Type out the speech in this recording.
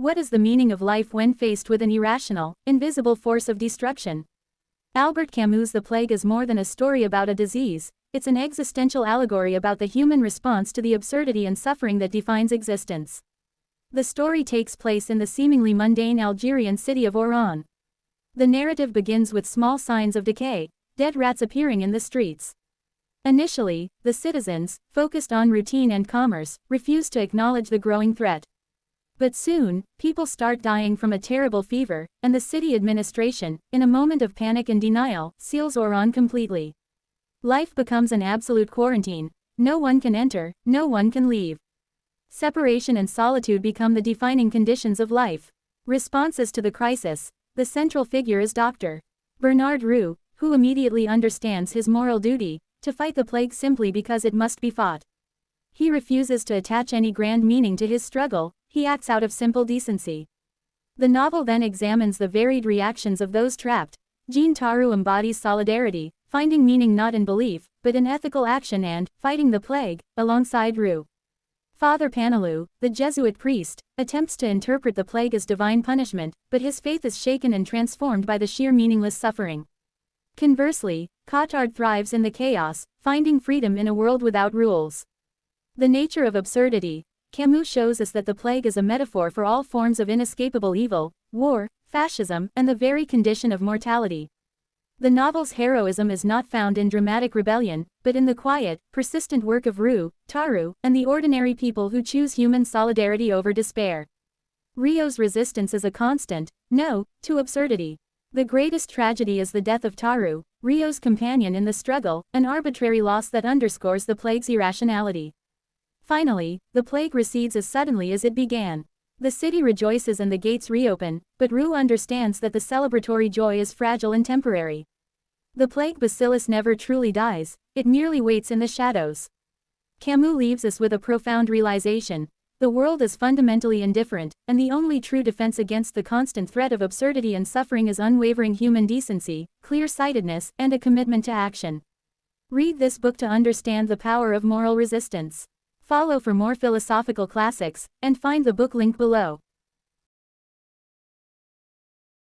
What is the meaning of life when faced with an irrational, invisible force of destruction? Albert Camus' The Plague is more than a story about a disease, it's an existential allegory about the human response to the absurdity and suffering that defines existence. The story takes place in the seemingly mundane Algerian city of Oran. The narrative begins with small signs of decay, dead rats appearing in the streets. Initially, the citizens, focused on routine and commerce, refuse to acknowledge the growing threat. But soon, people start dying from a terrible fever, and the city administration, in a moment of panic and denial, seals Oran completely. Life becomes an absolute quarantine. No one can enter, no one can leave. Separation and solitude become the defining conditions of life. Responses to the crisis. The central figure is Dr. Bernard Roux, who immediately understands his moral duty, to fight the plague simply because it must be fought. He refuses to attach any grand meaning to his struggle, he acts out of simple decency. The novel then examines the varied reactions of those trapped. Jean Taru embodies solidarity, finding meaning not in belief, but in ethical action and fighting the plague, alongside Roux. Father Panelou, the Jesuit priest, attempts to interpret the plague as divine punishment, but his faith is shaken and transformed by the sheer meaningless suffering. Conversely, Cotard thrives in the chaos, finding freedom in a world without rules. The nature of absurdity. Camus shows us that the plague is a metaphor for all forms of inescapable evil, war, fascism, and the very condition of mortality. The novel's heroism is not found in dramatic rebellion, but in the quiet, persistent work of Roux, Taru, and the ordinary people who choose human solidarity over despair. Rio's resistance is a constant, no, to absurdity. The greatest tragedy is the death of Taru, Rio's companion in the struggle, an arbitrary loss that underscores the plague's irrationality. Finally, the plague recedes as suddenly as it began. The city rejoices and the gates reopen, but Roux understands that the celebratory joy is fragile and temporary. The plague bacillus never truly dies, it merely waits in the shadows. Camus leaves us with a profound realization. The world is fundamentally indifferent, and the only true defense against the constant threat of absurdity and suffering is unwavering human decency, clear-sightedness, and a commitment to action. Read this book to understand the power of moral resistance. Follow for more philosophical classics, and find the book link below.